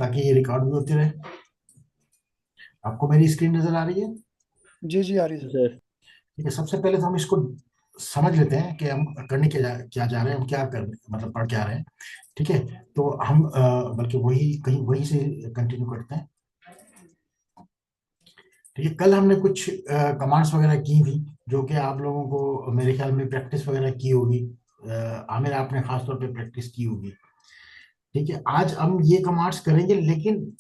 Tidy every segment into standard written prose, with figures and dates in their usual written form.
ताकि ये रिकॉर्ड भी होते रहे। आपको मेरी स्क्रीन नजर आ रही है? जी जी, आ रही सर। सर। ठीक है, सबसे पहले तो हम इसको समझ लेते हैं कि हम करने क्या जा रहे हैं, हम क्या कर मतलब पढ़ क्या रहे हैं। ठीक है, तो हम बल्कि वही कहीं वही से कंटिन्यू करते हैं। ठीक है, कल हमने कुछ कमांड्स वगैरह की थी, जो कि आप लोगों को मेरे ख्याल में प्रैक्टिस वगैरह की होगी। आमिर, आपने खास तौर पे प्रैक्टिस की होगी। ठीक है, आज हम ये कमांड्स करेंगे, लेकिन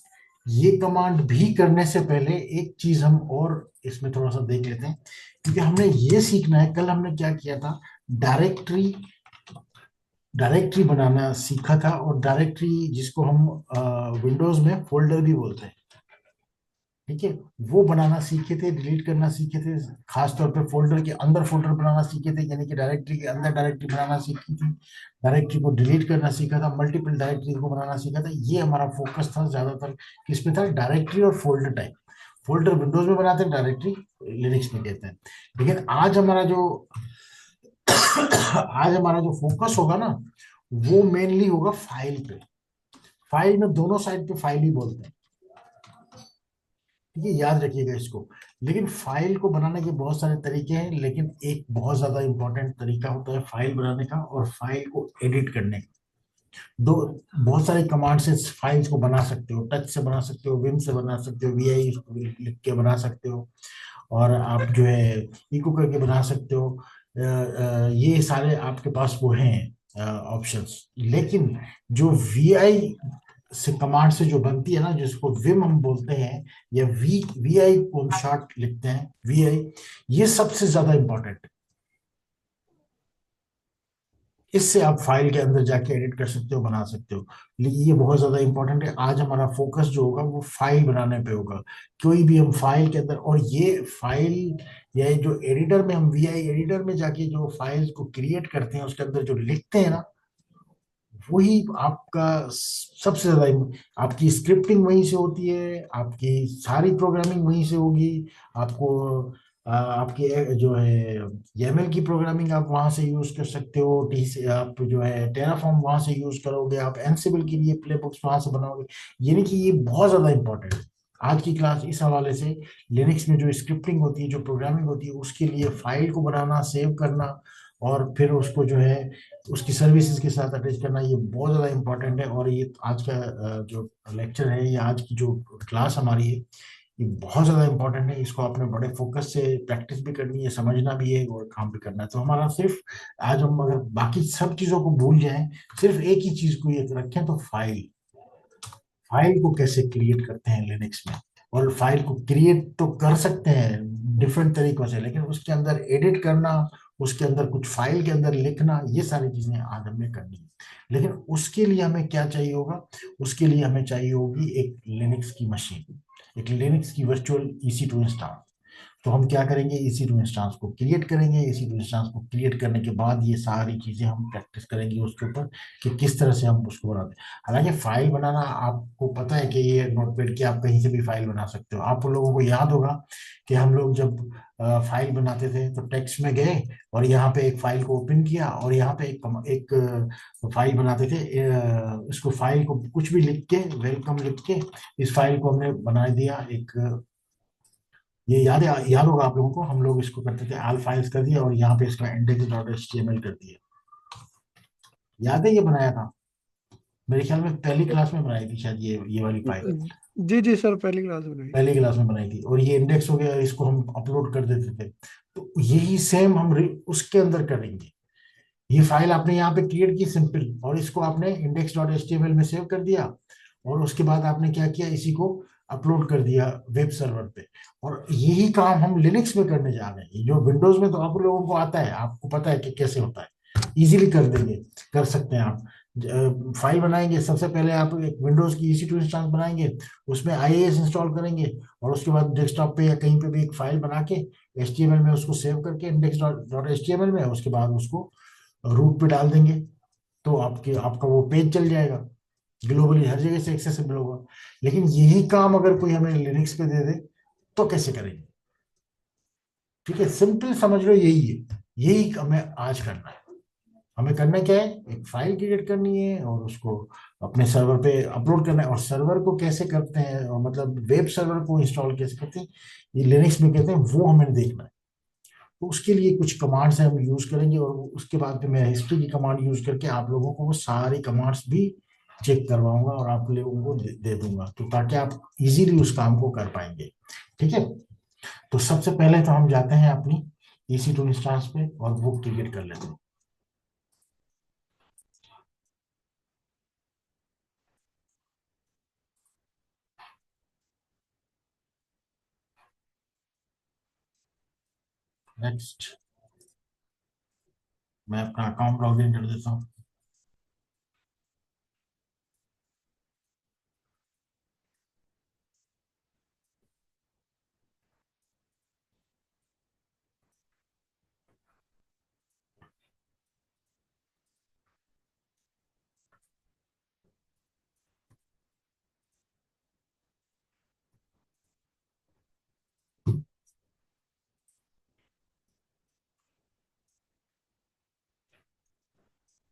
ये कमांड भी करने से पहले एक चीज हम और इसमें थोड़ा सा देख लेते हैं, क्योंकि हमने ये सीखना है। कल हमने क्या किया था, डायरेक्टरी डायरेक्टरी बनाना सीखा था, और डायरेक्टरी जिसको हम विंडोज में फोल्डर भी बोलते हैं। ठीक है, वो बनाना सीखे थे, डिलीट करना सीखे थे, खास तौर पे फोल्डर के अंदर फोल्डर बनाना सीखे थे, यानी कि डायरेक्टरी के अंदर डायरेक्टरी बनाना सीखी थी। डायरेक्टरी को डिलीट करना सीखा था, मल्टीपल डायरेक्टरी को बनाना सीखा था। ये हमारा फोकस था ज्यादातर, किसमें था, डायरेक्टरी और फोल्डर टाइप। फोल्डर विंडोज में बनाते हैं, डायरेक्टरी लिनक्स में कहते हैं। लेकिन आज हमारा जो फोकस होगा ना, वो मेनली होगा फाइल पे। फाइल में दोनों साइड पे फाइल ही बोलते हैं। ठीक है, याद रखिएगा इसको। लेकिन फाइल को बनाने के बहुत सारे तरीके हैं, लेकिन एक बहुत ज्यादा इंपॉर्टेंट तरीका होता है फाइल बनाने का और फाइल को एडिट करने का। दो बहुत सारे कमांड से फाइल्स को बना सकते हो, टच से बना सकते हो, विम से बना सकते हो, वीआई लिख के बना सकते हो, और आप जो है इको करके बना सकते हो। ये सारे आपके पास वो हैं ऑप्शंस। लेकिन जो वीआई से कमांड से जो बनती है ना, जिसको विम हम बोलते हैं, या वीआई को हम शॉर्ट लिखते हैं, वीआई, ये सबसे ज्यादा इंपॉर्टेंट है। इससे आप फाइल के अंदर जाके एडिट कर सकते हो, बना सकते हो। लेकिन ये बहुत ज्यादा इंपॉर्टेंट है। आज हमारा फोकस जो होगा वो फाइल बनाने पे होगा। कोई भी हम फाइल के अंदर, और ये फाइल या ये जो एडिटर में हम वीआई एडिटर में जाके जो फाइल्स को क्रिएट करते हैं, उसके अंदर जो लिखते हैं ना, वही आपका सबसे ज्यादा आपकी स्क्रिप्टिंग वहीं से होती है, आपकी सारी प्रोग्रामिंग वहीं से होगी। आपको आपकी जो है YAML की प्रोग्रामिंग आप वहां से यूज कर सकते हो। टी से आप जो है टेराफॉर्म वहां से यूज करोगे, आप एनसिबल के लिए प्ले बुक्स वहां से बनाओगे। यानी कि ये बहुत ज्यादा इंपॉर्टेंट है। आज की क्लास इस हवाले से, लिनक्स में जो स्क्रिप्टिंग होती है, जो प्रोग्रामिंग होती है, उसके लिए फाइल को बनाना, सेव करना, और फिर उसको जो है उसकी सर्विसेज के साथ अटैच करना, ये बहुत ज़्यादा इंपॉर्टेंट है। और ये आज का जो लेक्चर है, या आज की जो क्लास हमारी है, ये बहुत ज़्यादा इंपॉर्टेंट है। इसको आपने बड़े फोकस से प्रैक्टिस भी करनी है, समझना भी है, और काम भी करना है। तो हमारा सिर्फ, आज हम अगर बाकी सब चीज़ों को भूल जाएं, सिर्फ एक ही चीज़ को ये रखें, तो फाइल फाइल को कैसे क्रिएट करते हैं लिनक्स में। और फाइल को क्रिएट तो कर सकते हैं डिफरेंट तरीकों से, लेकिन उसके अंदर एडिट करना, उसके अंदर कुछ फाइल के अंदर लिखना, ये सारी चीजें आज हमने करनी है। लेकिन उसके लिए हमें क्या चाहिए होगा, उसके लिए हमें चाहिए होगी एक लिनक्स की मशीन, एक लिनक्स की वर्चुअल EC2 इंस्टॉल। तो हम क्या करेंगे, EC2 इंस्टेंस को क्रिएट करेंगे। EC2 इंस्टेंस को क्रिएट करने के बाद ये सारी चीजें हम प्रैक्टिस करेंगे उसके ऊपर, कि किस तरह से हम उसको बनाते हैं। हालांकि फाइल बनाना आपको पता है कि ये नोटपैड की आप कहीं से भी फाइल बना सकते हो। आप लोगों को याद होगा कि हम लोग जब फाइल बनाते थे, तो टेक्स्ट में गए और यहाँ पे एक फाइल को ओपन किया, और यहाँ पे एक फाइल बनाते थे। इसको फाइल को कुछ भी लिख के, वेलकम लिख के, इस फाइल को हमने बना दिया एक, ये याद होगा आप लोगों को, हम लोग इसको करते थे आल फाइल्स कर दिया, और यहाँ पे इसका index.html कर दिया। याद है ये बनाया था? मेरे ख्याल में पहली क्लास में बनाई थी शायद, ये वाली फाइल जी जी सर, पहली क्लास में नहीं। पहली क्लास में बनाई थी। और ये इंडेक्स हो गया, इसको हम अपलोड कर देते थे। तो यही सेम हम उसके अंदर करेंगे। ये फाइल आपने यहाँ पे क्रिएट की सिंपल, और इसको आपने index.html में सेव कर दिया, और उसके बाद आपने क्या किया, इसी को अपलोड कर दिया वेब सर्वर पे। और यही काम हम लिनक्स में करने जा रहे हैं। जो विंडोज में तो आप लोगों को आता है, आपको पता है कि कैसे होता है, इजीली कर देंगे, कर सकते हैं आप। फाइल बनाएंगे, सबसे पहले आप एक विंडोज की EC2 इंस्टेंस बनाएंगे, उसमें IIS इंस्टॉल करेंगे, और उसके बाद डेस्कटॉप पे या कहीं पे भी एक फाइल बना के HTML में उसको सेव करके index.html में, उसके बाद उसको रूट पे डाल देंगे, तो आपका वो पेज चल जाएगा, ग्लोबली हर जगह से एक्सेसिबल होगा। लेकिन यही काम अगर कोई हमें लिनक्स पे दे दे, तो कैसे करेंगे? ठीक है, सिंपल समझ लो, यही है, यही हमें आज करना है। हमें करना क्या है, एक फाइल क्रिएट करनी है, और उसको अपने सर्वर पे अपलोड करना है। और सर्वर को कैसे करते हैं, और मतलब वेब सर्वर को इंस्टॉल कैसे करते हैं, ये लिनक्स में कहते हैं, वो हमें देखना है। तो उसके लिए कुछ कमांड्स हम यूज करेंगे, और उसके बाद फिर मैं हिस्ट्री की कमांड यूज करके आप लोगों को वो सारी कमांड्स भी चेक करवाऊंगा और आप लोगों को दे दूंगा, तो ताकि आप इजीली उस काम को कर पाएंगे। ठीक है। तो सबसे पहले तो हम जाते हैं अपनी EC2 इंस्टांस पे और वो क्रिएट कर लेते हैं। नेक्स्ट, मैं अपना अकाउंट लॉग इन कर देता हूँ।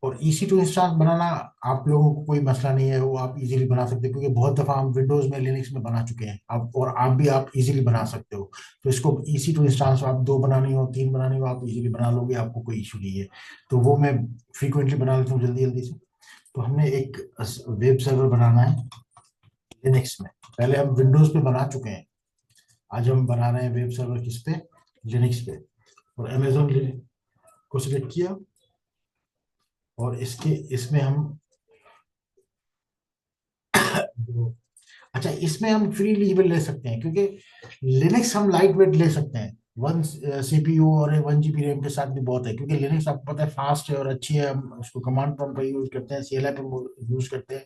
और EC2 इंस्टांस बनाना आप लोगों को कोई मसला नहीं है, वो आप इजीली बना सकते हैं, क्योंकि बहुत दफा हम विंडोज में लिनक्स में बना चुके हैं। आप और आप इजीली बना सकते हो। तो इसको EC2 इंस्टांस आप 2 बनानी हो, 3 बनानी हो, आप इजीली बना लोगे, आपको कोई इशू नहीं है। तो वो मैं फ्रीक्वेंटली बना लेता हूँ जल्दी जल्दी से। तो हमने एक वेब सर्वर बनाना है लिनक्स में। पहले हम विंडोज पे बना चुके हैं, आज हम बना रहे हैं वेब सर्वर किस पे, लिनक्स पे। और अमेजोन को सिलेक्ट किया, और इसके इसमें हम जो, अच्छा, इसमें हम फ्री एलिजिबल ले सकते हैं, क्योंकि लिनक्स हम लाइट वेट ले सकते हैं। 1 CPU और 1 GB रैम के साथ भी बहुत है, क्योंकि लिनक्स आपको पता है फास्ट है और अच्छी है। हम उसको कमांड प्रॉम्प्ट पर यूज करते हैं, CLI पे यूज करते हैं।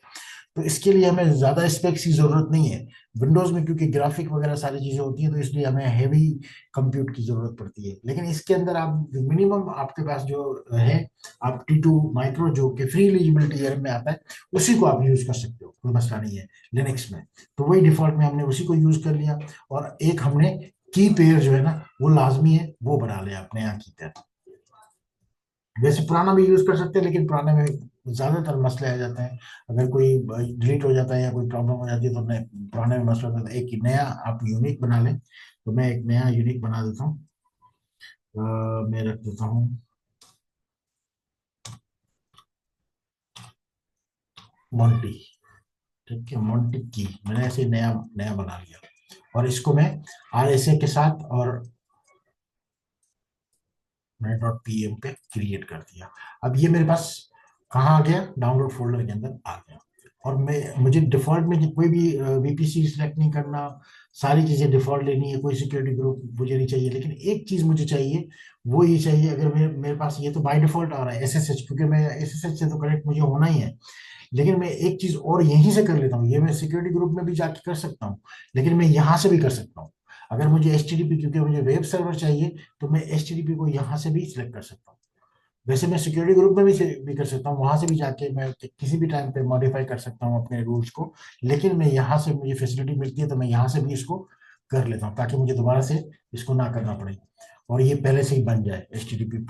तो इसके लिए हमें ज्यादा स्पेक्स की जरूरत नहीं है। विंडोज में क्योंकि ग्राफिक वगैरह सारी चीजें होती हैं, तो इसलिए हमें हैवी कंप्यूट की जरूरत पड़ती है। लेकिन इसके अंदर आप मिनिमम आपके पास जो है, आप T2 माइक्रो जो कि फ्री एलिजिबिलिटी ईयर में आता है, उसी को आप यूज कर सकते हो, कोई मसला नहीं है लिनक्स में। तो वही डिफॉल्ट में हमने उसी को यूज कर लिया। और एक हमने की पेयर जो है ना, वो लाजमी है, वो बना लिया अपने यहाँ की तरह। वैसे पुराना भी यूज कर सकते हैं, लेकिन पुराने में ज्यादातर मसले आ जाते हैं। अगर कोई डिलीट हो जाता है या कोई प्रॉब्लम हो जाती है, तो पुराने में मसला होता है। एक नया आप यूनिक बना लें। तो मैं एक नया यूनिक बना देता हूँ। मैं रख देता हूँ मोंटी। ठीक है, मोंटी की मैंने ऐसे नया नया बना लिया। और इसको मैं RSA के साथ, और मैंने .pm पे क्रिएट कर दिया। अब ये मेरे पास कहाँ आ गया, डाउनलोड फोल्डर के अंदर आ गया। और मुझे डिफॉल्ट में कोई भी VPC सिलेक्ट नहीं करना, सारी चीजें डिफॉल्ट लेनी है, कोई सिक्योरिटी ग्रुप मुझे नहीं चाहिए। लेकिन एक चीज मुझे चाहिए, वो ये चाहिए, अगर मेरे पास ये तो बाय डिफॉल्ट आ रहा है SSH, क्योंकि मैं SSH से तो कनेक्ट मुझे होना ही है। लेकिन मैं एक चीज और यहीं से कर लेता हूँ, ये मैं सिक्योरिटी ग्रुप में भी जाके कर सकता हूँ, लेकिन मैं यहाँ से भी कर सकता हूँ। अगर मुझे HTTP, क्योंकि मुझे वेब सर्वर चाहिए, तो मैं HTTP को यहाँ से भी सिलेक्ट कर सकता हूँ। वैसे मैं सिक्योरिटी ग्रुप में भी कर सकता हूँ, वहां से भी जाके मैं किसी भी टाइम पे मॉडिफाई कर सकता हूँ अपने रूल्स को। लेकिन मैं यहाँ से, मुझे फैसिलिटी मिलती है, तो मैं यहाँ से भी इसको कर लेता हूँ, ताकि मुझे दोबारा से इसको ना करना पड़े, और ये पहले से ही बन जाए, HTTP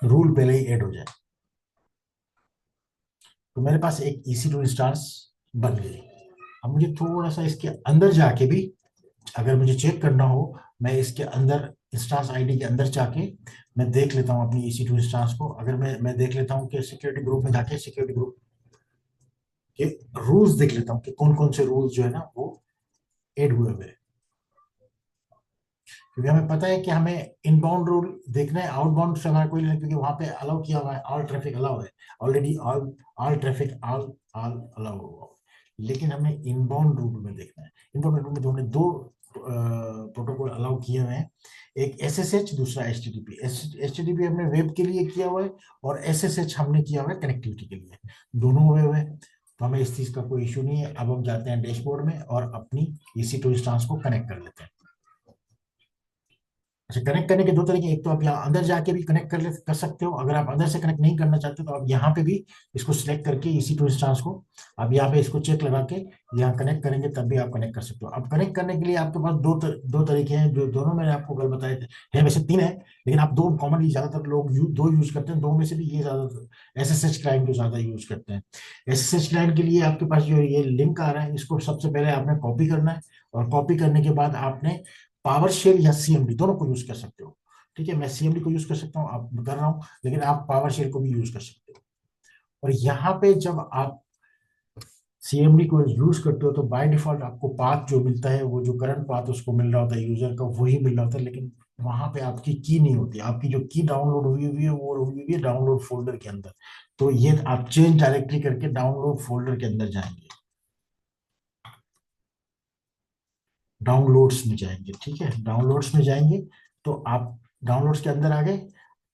रूल पहले ही ऐड हो जाए। तो मेरे पास एक EC2 इंस्टांस बन गई। अब मुझे थोड़ा सा इसके अंदर जाके भी, अगर मुझे चेक करना हो, मैं इसके अंदर इंस्टांस आईडी के अंदर जाके मैं देख लेता हूँ अपनी EC2 इंस्टांस को। अगर मैं देख लेता हूँ कि सिक्योरिटी ग्रुप में जाके सिक्योरिटी ग्रुप के रूल्स देख लेता हूँ कि कौन कौन से रूल्स जो है ना वो ऐड हुए हुए हैं। क्योंकि हमें पता है कि हमें इनबाउंड रूल देखना है, आउटबाउंड से हमारा कोई नहीं, क्योंकि वहां पे अलाउ किया हुआ है, ऑल ट्रैफिक अलाउ है already, all all traffic all all allow हुआ है। लेकिन हमें इनबाउंड रूल में देखना है। इनबाउंड रूल में जो हमने दो प्रोटोकॉल अलाउ किए हुए हैं, एक SSH, दूसरा HTTP। HTTP हमने वेब के लिए किया हुआ है, और SSH हमने किया हुआ है कनेक्टिविटी के लिए। दोनों हुए हुए हैं, तो हमें इस चीज का कोई इशू नहीं है। अब हम जाते हैं डैशबोर्ड में और अपनी EC2 इंस्टांस को कनेक्ट कर लेते हैं। अच्छा, कनेक्ट करने के दो तरीके, एक तो आप यहाँ अंदर जाके भी कनेक्ट कर सकते हो, अगर आप अंदर से कनेक्ट नहीं करना चाहते तो आप यहाँ पे भी इसको सिलेक्ट करके इसी टू इंस्टांस को आप यहाँ पे इसको चेक लगा के यहाँ कनेक्ट करेंगे, तब भी आप कनेक्ट कर सकते हो। अब कनेक्ट करने के लिए आपके पास दो तरीके हैं, जो दोनों मैंने आपको कल बताए थे, है वैसे तीन है, लेकिन आप दो कॉमनली ज्यादातर लोग दो यूज करते हैं, दो में से भी ये ज्यादा SSH क्लाइंट को ज्यादा यूज करते हैं। SSH क्लाइंट के लिए आपके पास जो ये लिंक आ रहा है, इसको सबसे पहले आपने कॉपी करना है, और कॉपी करने के बाद आपने पावर शेल या CMD दोनों को यूज कर सकते हो। ठीक है, मैं CMD को यूज कर सकता हूँ, आप कर रहा हूँ, लेकिन आप पावर शेल को भी यूज कर सकते हो। और यहाँ पे जब आप CMD को यूज करते हो तो बाय डिफॉल्ट आपको पाथ जो मिलता है, वो जो करंट पाथ उसको मिल रहा होता है यूजर का, वही मिल रहा होता है, लेकिन वहां पे आपकी की नहीं होती, आपकी जो की डाउनलोड हुई हुई है वो हुई हुई है डाउनलोड फोल्डर के अंदर। तो ये आप चेंज डायरेक्टली करके डाउनलोड फोल्डर के अंदर जाएंगे, डाउनलोड्स में जाएंगे। ठीक है, डाउनलोड्स में जाएंगे तो आप डाउनलोड्स के अंदर आ गए।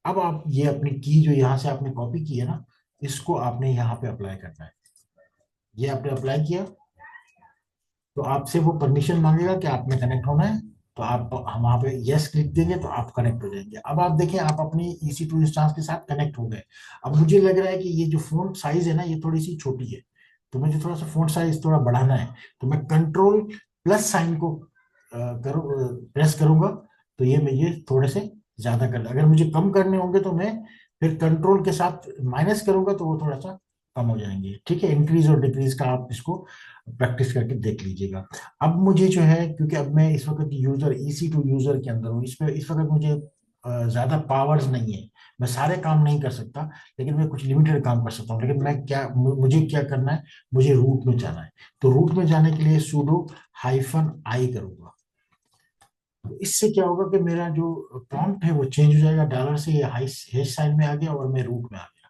अब आप ये अपनी की जो यहाँ से आपने कॉपी की है ना, इसको आपने यहाँ पे अप्लाई करना है। ये आपने अप्लाई किया तो आपसे वो परमिशन मांगेगा कि आपने कनेक्ट होना है, तो आप हम वहाँ पे यस क्लिक देंगे तो आप कनेक्ट हो जाएंगे। अब आप देखें, आप अपनी EC2 इंस्टांस के साथ कनेक्ट हो गए। अब मुझे लग रहा है कि ये जो फोन साइज है ना, ये थोड़ी सी छोटी है, तो मुझे थोड़ा सा फोन साइज थोड़ा बढ़ाना है, तो मैं कंट्रोल प्लस साइन को प्रेस करूंगा, तो ये मुझे थोड़े से ज्यादा कर, अगर मुझे कम करने होंगे तो मैं फिर कंट्रोल के साथ माइनस करूंगा, तो वो थोड़ा सा कम हो जाएंगे। ठीक है, इंक्रीज और डिक्रीज का आप इसको प्रैक्टिस करके देख लीजिएगा। अब मुझे जो है, क्योंकि अब मैं इस वक्त यूजर EC2 यूजर के अंदर हूँ, इस पे इस वक्त मुझे ज्यादा पावर्स नहीं है, मैं सारे काम नहीं कर सकता, लेकिन मैं कुछ लिमिटेड काम कर सकता हूँ। लेकिन मैं क्या मुझे क्या करना है, मुझे रूट में जाना है, तो रूट में जाने के लिए sudo -i करूंगा। तो इससे क्या होगा कि मेरा जो प्रॉम्प्ट है वो चेंज हो जाएगा, डॉलर से ये हैश साइन में आ गया और मैं रूट में आ गया,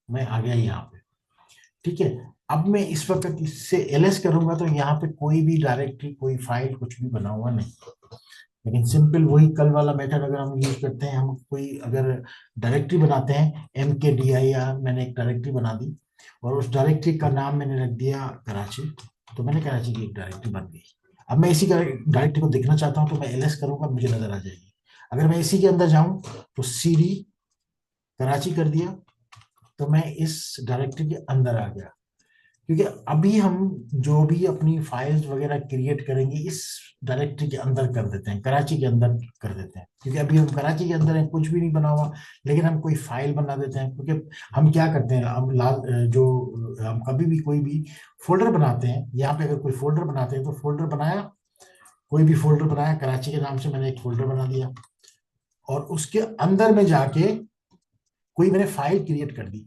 मैं आ गया यहाँ पे। ठीक है, अब मैं इस वक्त इससे ls करूंगा तो यहाँ पे कोई भी डायरेक्टरी, कोई फाइल, कुछ भी बना हुआ नहीं, लेकिन सिंपल वही कल वाला मेथड अगर हम यूज करते हैं, हम कोई अगर डायरेक्टरी बनाते हैं mkdir, मैंने एक डायरेक्टरी बना दी और उस डायरेक्टरी का नाम मैंने रख दिया कराची, तो मैंने कराची की एक डायरेक्टरी बन गई। अब मैं इसी डायरेक्टरी को देखना चाहता हूँ तो मैं ls करूंगा, मुझे नजर आ जाएगी। अगर मैं इसी के अंदर जाऊं तो cd कराची कर दिया, तो मैं इस डायरेक्टरी के अंदर आ गया। क्योंकि अभी हम जो भी अपनी फाइल्स वगैरह क्रिएट करेंगे इस डायरेक्टरी के अंदर कर देते हैं, कराची के अंदर कर देते हैं, क्योंकि अभी हम कराची के अंदर हैं, कुछ भी नहीं बना हुआ, लेकिन हम कोई फाइल बना देते हैं। क्योंकि हम क्या करते हैं, हम जो हम कभी भी कोई भी फोल्डर बनाते हैं, यहाँ पे अगर कोई फोल्डर बनाते हैं तो फोल्डर बनाया, कोई भी फोल्डर बनाया कराची के नाम से, मैंने एक फोल्डर बना दिया और उसके अंदर में जाके कोई मैंने फाइल क्रिएट कर दी,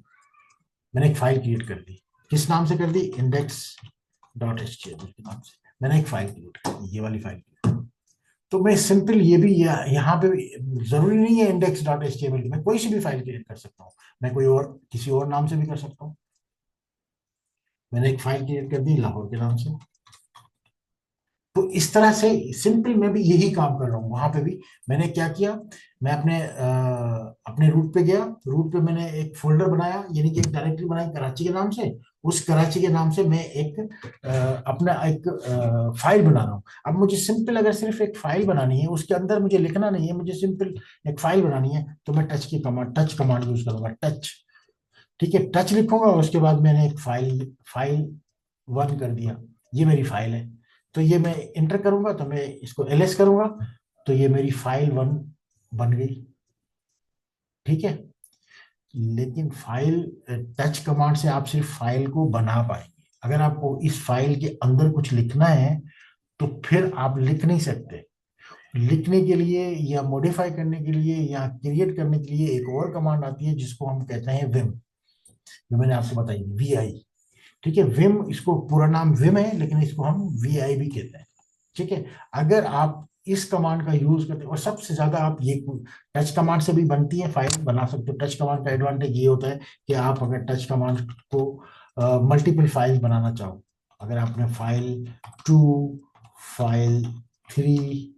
मैंने एक फाइल क्रिएट कर दी, किस नाम से कर दी, index.html के नाम से मैंने एक फाइल क्रिएट कर दी, ये वाली फाइल। तो मैं सिंपल ये भी यहाँ पे भी जरूरी नहीं है index.html की, मैं कोई सी भी फाइल क्रिएट कर सकता हूँ, मैं कोई और किसी और नाम से भी कर सकता हूँ। मैंने एक फाइल क्रिएट कर दी लाहौर के नाम से। तो इस तरह से सिंपल मैं भी यही काम कर रहा हूँ, वहां पे भी मैंने क्या किया, मैं अपने रूट पे गया, रूट पे मैंने एक फोल्डर बनाया, यानी कि एक डायरेक्टरी बनाई कराची के नाम से, उस कराची के नाम से मैं एक अपना एक फाइल बना रहा हूँ। अब मुझे सिंपल अगर सिर्फ एक फाइल बनानी है, उसके अंदर मुझे लिखना नहीं है, मुझे सिंपल एक फाइल बनानी है, तो मैं टच कमांड यूज करूंगा, टच। ठीक है, टच लिखूंगा, उसके बाद मैंने एक फाइल फाइल 1 कर दिया, ये मेरी फाइल है, तो ये मैं इंटर करूंगा, तो मैं इसको ls करूंगा, तो ये मेरी फाइल 1 बन गई। ठीक है, लेकिन फाइल टच कमांड से आप सिर्फ फाइल को बना पाएंगे, अगर आपको इस फाइल के अंदर कुछ लिखना है तो फिर आप लिख नहीं सकते। लिखने के लिए या मॉडिफाई करने के लिए या क्रिएट करने के लिए एक और कमांड आती है जिसको हम कहते हैं विम, जो मैंने आपको बताई VI। ठीक है, विम, इसको पूरा नाम विम है, लेकिन इसको हम VI भी कहते हैं। ठीक है, अगर आप इस कमांड का यूज करते हैं, और सबसे ज्यादा आप ये टच कमांड से भी बनती है फाइल बना सकते हो। टच कमांड का एडवांटेज ये होता है कि आप अगर टच कमांड को मल्टीपल फाइल बनाना चाहो, अगर आपने फाइल 2, फाइल 3,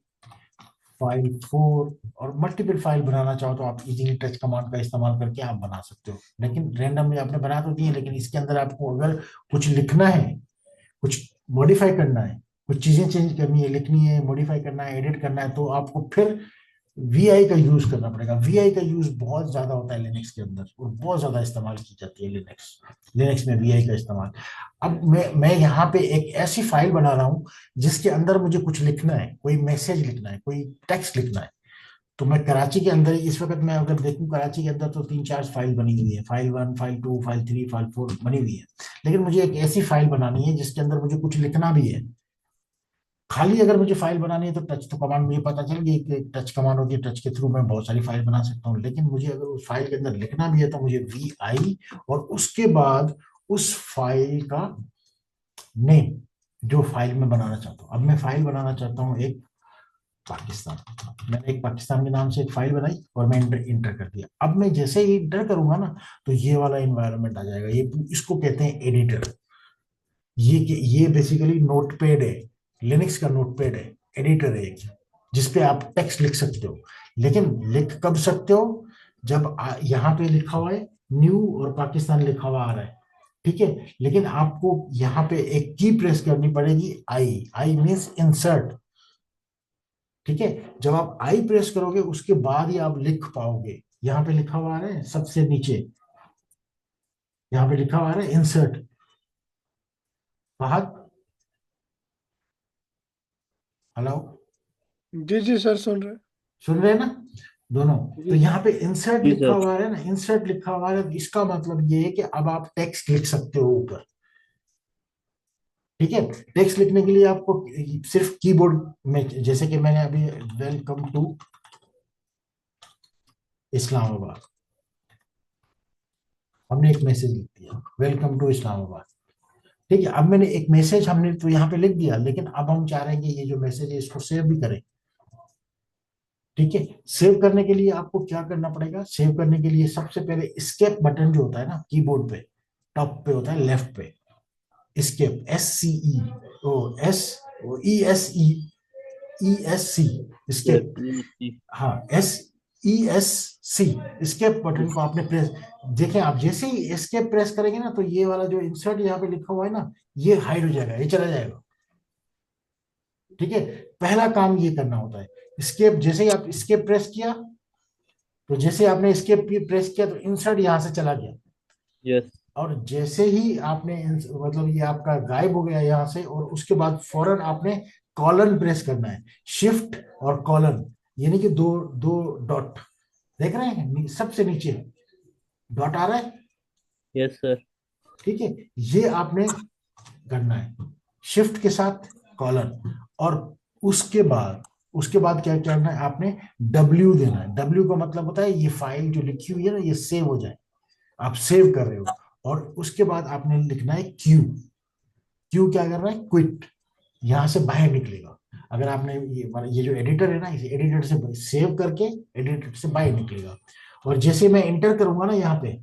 फाइल 4 और मल्टीपल फाइल बनाना चाहो, तो आप इजीली टच कमांड का इस्तेमाल करके आप बना सकते हो। लेकिन रैंडमली आपने बना तो दिए, लेकिन इसके अंदर आपको अगर कुछ लिखना है, कुछ मॉडिफाई करना है, कुछ चीजें चेंज करनी है, लिखनी है, मॉडिफाई करना है, एडिट करना है, तो आपको फिर वीआई का यूज करना पड़ेगा। वीआई का यूज बहुत ज्यादा होता है लिनक्स के अंदर, और बहुत ज्यादा इस्तेमाल की जाती है लिनक्स लिनक्स में वीआई का इस्तेमाल। अब मैं यहाँ पे एक ऐसी फाइल बना रहा हूँ जिसके अंदर मुझे कुछ लिखना है, कोई मैसेज लिखना है, कोई टेक्स्ट लिखना है। तो मैं कराची के अंदर इस वक्त मैं अगर देखूं, कराची के अंदर तो 3-4 फाइल बनी हुई है, फाइल 1, फाइल 2, फाइल 3, फाइल 4 बनी हुई है। लेकिन मुझे एक ऐसी फाइल बनानी है जिसके अंदर मुझे कुछ लिखना भी है। खाली अगर मुझे फाइल बनानी है तो टच तो कमांड, मुझे पता चल गई कि टच कमांड होती है, टच के थ्रू मैं बहुत सारी फाइल बना सकता हूँ। लेकिन मुझे अगर उस फाइल के अंदर लिखना भी है तो मुझे वी और उसके बाद उस फाइल का नेम, जो फाइल में बनाना चाहता हूँ। अब मैं फाइल बनाना चाहता हूँ एक पाकिस्तान। मैंने एक पाकिस्तान के नाम से एक फाइल बनाई और मैं इंटर कर दिया। अब मैं जैसे ही इंटर करूंगा ना, तो ये वाला इन्वायरमेंट आ जाएगा। ये इसको कहते हैं एडिटर। ये बेसिकली नोटपैड है, लिनक्स का नोटपैड है, एडिटर है एक, जिसपे आप टेक्स्ट लिख सकते हो। लेकिन लिख कब सकते हो? जब यहाँ पे लिखा हुआ है न्यू और पाकिस्तान लिखा हुआ आ रहा है, ठीक है। लेकिन आपको यहाँ पे एक की प्रेस करनी पड़ेगी, आई आई मीन्स इंसर्ट, ठीक है। जब आप आई प्रेस करोगे उसके बाद ही आप लिख पाओगे। यहाँ पे लिखा हुआ है सबसे नीचे, यहाँ पे लिखा हुआ है इंसर्ट। फहद, हेलो, जी सर सुन रहे सुन रहे हैं ना दोनों? तो जी यहाँ पे इंसर्ट जी लिखा सर। हुआ है ना, इंसर्ट लिखा हुआ है, इसका मतलब ये है कि अब आप टेक्स्ट लिख सकते हो ऊपर, ठीक है। टेक्स्ट लिखने के लिए आपको सिर्फ कीबोर्ड में, जैसे कि मैंने अभी वेलकम टू इस्लामाबाद, हमने एक मैसेज लिख दिया, वेलकम टू इस्लामाबाद, ठीक है। अब मैंने एक मैसेज हमने तो यहाँ पे लिख दिया, लेकिन अब हम चाह रहे हैं कि ये जो मैसेज है इसको सेव भी करें, ठीक है। सेव करने के लिए आपको क्या करना पड़ेगा? सेव करने के लिए सबसे पहले स्केप बटन जो होता है ना कीबोर्ड पे, टॉप पे होता है, लेफ्ट पे, स्केप, SCE, ओ एस, ओ ESC, यस स्केप, जी। हाँ, SESC, स्केप बटन को आपने प्रेस, देखें आप जैसे ही एस्केप प्रेस करेंगे ना, तो ये वाला जो इंसर्ट यहाँ पे लिखा हुआ है ना, ये हाइड हो जाएगा, ये चला जाएगा, ठीक है। पहला काम ये करना होता है, स्केप, जैसे ही आप स्केप प्रेस किया, तो जैसे आपने स्केप प्रेस किया तो इंसर्ट यहाँ से चला गया। यस और जैसे ही आपने मतलब ये आपका गायब हो गया यहाँ से, और उसके बाद फौरन आपने कॉलन प्रेस करना है, शिफ्ट और कॉलन, यानी कि दो दो डॉट, देख रहे हैं सबसे नीचे डॉट आ रहा है, यस सर। ठीक है। ये आपने करना है शिफ्ट के साथ कॉलन। और उसके बाद क्या करना है आपने? W देना है। W का मतलब होता है ये फाइल जो लिखी हुई है ना, ये सेव हो जाए, आप सेव कर रहे हो। और उसके बाद आपने लिखना है क्यू। क्यू क्या कर रहा है? क्विट, यहां से बाहर निकलेगा। अगर आपने ये जो एडिटर है ना, इसे एडिटर से सेव करके एडिटर से बाहर निकलेगा। और जैसे मैं एंटर करूंगा ना, यहाँ पे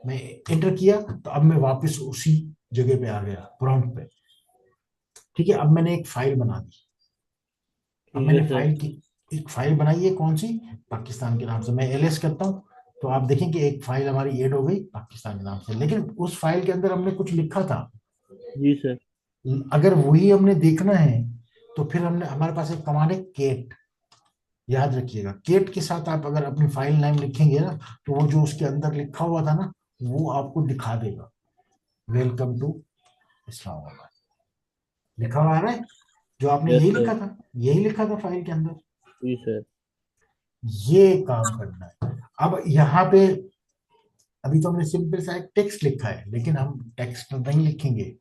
मैं एंटर किया, तो अब मैं वापस उसी जगह पे आ गया, प्रॉम्प्ट पे, ठीक है। अब मैंने एक फाइल बना दी। अब ठीक है मैंने सर। एक फाइल बनाई है, कौन सी? पाकिस्तान के नाम से। मैं LS करता हूँ, तो आप देखें कि एक फाइल हमारी ऐड हो गई पाकिस्तान के नाम से। लेकिन उस फाइल के अंदर हमने कुछ लिखा था। जी सर। अगर वही हमने देखना है, तो फिर हमारे पास एक कमांड है केट। याद रखिएगा, केट के साथ आप अगर अपनी फाइल नेम लिखेंगे ना, तो वो जो उसके अंदर लिखा हुआ था ना, वो आपको दिखा देगा, वेलकम टू इस्लामाबाद लिखा हुआ आ रहा है, जो आपने यस यही सर। लिखा था, यही लिखा था फाइल के अंदर। जी सर। ये काम करना है। अब यहाँ पे अभी तो हमने सिंपल सा एक टेक्स्ट लिखा है, लेकिन हम टेक्स्ट नहीं लिखेंगे,